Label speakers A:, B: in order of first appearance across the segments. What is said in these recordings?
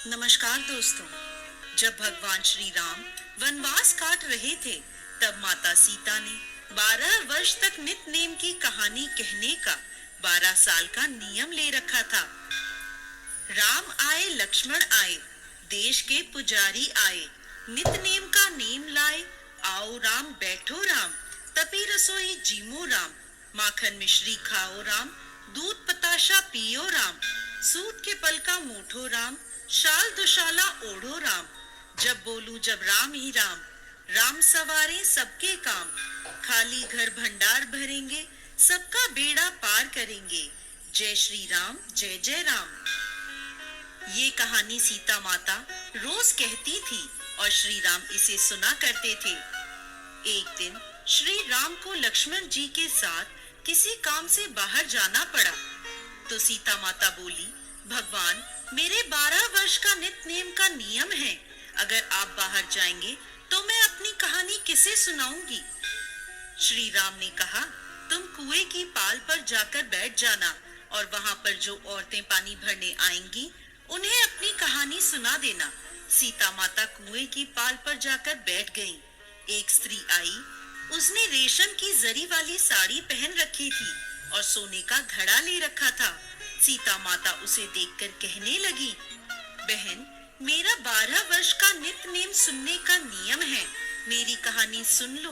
A: नमस्कार दोस्तों। जब भगवान श्री राम वनवास काट रहे थे, तब माता सीता ने 12 वर्ष तक नित नेम की कहानी कहने का 12 साल का नियम ले रखा था। राम आए, लक्ष्मण आए, देश के पुजारी आए, नित नेम का नेम लाए, आओ राम बैठो राम, तपी रसोई जीमो राम, माखन मिश्री खाओ राम, दूध पताशा पियो राम, सूत के पल का मूठो राम, शाल दुशाला ओढ़ो राम, जब बोलूं जब राम ही राम, राम सवारे सबके काम, खाली घर भंडार भरेंगे, सबका बेड़ा पार करेंगे, जय श्री राम जय जय राम। ये कहानी सीता माता रोज कहती थी और श्री राम इसे सुना करते थे। एक दिन श्री राम को लक्ष्मण जी के साथ किसी काम से बाहर जाना पड़ा, तो सीता माता बोली, भगवान मेरे 12 वर्ष का नित नेम का नियम है, अगर आप बाहर जाएंगे तो मैं अपनी कहानी किसे सुनाऊंगी। श्री राम ने कहा, तुम कुएं की पाल पर जाकर बैठ जाना और वहां पर जो औरतें पानी भरने आएंगी उन्हें अपनी कहानी सुना देना। सीता माता कुएं की पाल पर जाकर बैठ गईं। एक स्त्री आई, उसने रेशम की जरी वाली साड़ी पहन रखी थी और सोने का घड़ा ले रखा था। सीता माता उसे देखकर कहने लगी, बहन मेरा 12 वर्ष का नित नेम सुनने का नियम है, मेरी कहानी सुन लो।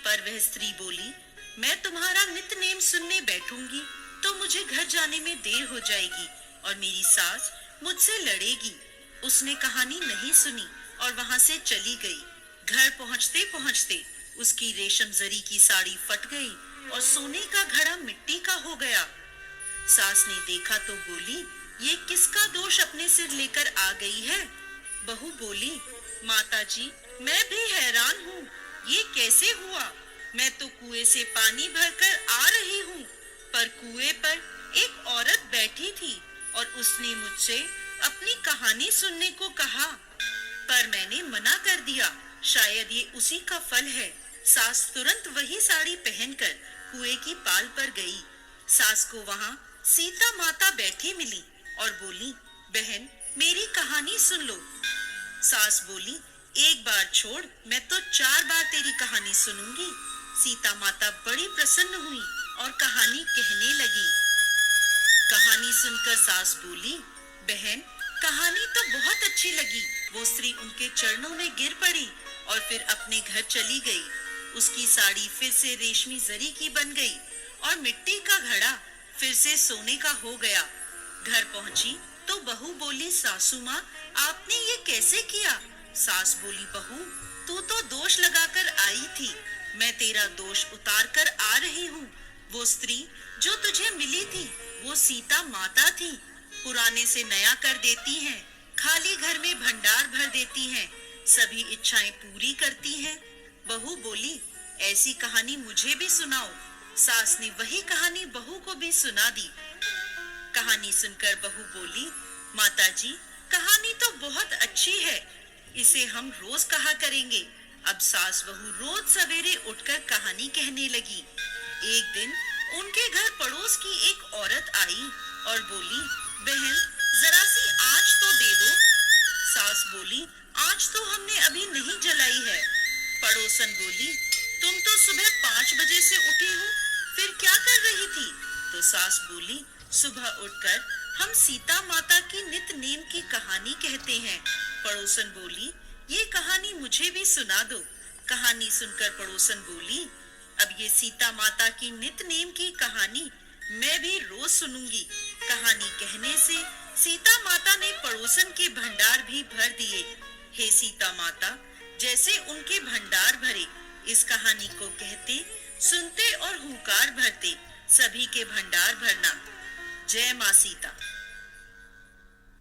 A: पर वह स्त्री बोली, मैं तुम्हारा नित नेम सुनने बैठूंगी तो मुझे घर जाने में देर हो जाएगी और मेरी सास मुझसे लड़ेगी। उसने कहानी नहीं सुनी और वहां से चली गई। घर पहुंचते पहुंचते उसकी रेशम जरी की साड़ी फट गई और सोने का घड़ा मिट्टी का हो गया। सास ने देखा तो बोली, ये किसका दोष अपने सिर लेकर आ गई है। बहू बोली, माता जी मैं भी हैरान हूँ, ये कैसे हुआ। मैं तो कुएं से पानी भरकर आ रही हूँ, पर कुएं पर एक औरत बैठी थी और उसने मुझसे अपनी कहानी सुनने को कहा, पर मैंने मना कर दिया। शायद ये उसी का फल है। सास तुरंत वही साड़ी पहनकर कुएं की पाल पर गई। सास को वहां सीता माता बैठी मिली और बोली, बहन मेरी कहानी सुन लो। सास बोली, एक बार छोड़, मैं तो 4 बार तेरी कहानी सुनूंगी। सीता माता बड़ी प्रसन्न हुई और कहानी कहने लगी। कहानी सुनकर सास बोली, बहन कहानी तो बहुत अच्छी लगी। वो स्त्री उनके चरणों में गिर पड़ी और फिर अपने घर चली गई। उसकी साड़ी फिर से रेशमी जरी की बन गई और मिट्टी का घड़ा फिर से सोने का हो गया। घर पहुंची तो बहू बोली, सासू माँ आपने ये कैसे किया। सास बोली, बहू तू तो दोष लगाकर आई थी, मैं तेरा दोष उतार कर आ रही हूँ। वो स्त्री जो तुझे मिली थी वो सीता माता थी, पुराने से नया कर देती हैं, खाली घर में भंडार भर देती हैं, सभी इच्छाएं पूरी करती हैं। बहू बोली, ऐसी कहानी मुझे भी सुनाओ। सास ने वही कहानी बहू को भी सुना दी। कहानी सुनकर बहू बोली, माता जी कहानी तो बहुत अच्छी है, इसे हम रोज कहा करेंगे। अब सास बहू रोज सवेरे उठकर कहानी कहने लगी। एक दिन उनके घर पड़ोस की एक औरत आई और बोली, बहन जरा सी आँच तो दे दो। सास बोली, आँच तो हमने अभी नहीं जलाई है। पड़ोसन बोली, तुम तो सुबह 5 बजे से उठी हो, फिर क्या कर रही थी। तो सास बोली, सुबह उठकर हम सीता माता की नित नेम की कहानी कहते हैं। पड़ोसन बोली, ये कहानी मुझे भी सुना दो। कहानी सुनकर पड़ोसन बोली, अब ये सीता माता की नित नेम की कहानी मैं भी रोज सुनूंगी। कहानी कहने से सीता माता ने पड़ोसन के भंडार भी भर दिए। हे सीता माता, जैसे उनके भंडार भरे, इस कहानी को कहते, सुनते और हुंकार भरते, सभी के भंडार भरना। जय माँ सीता।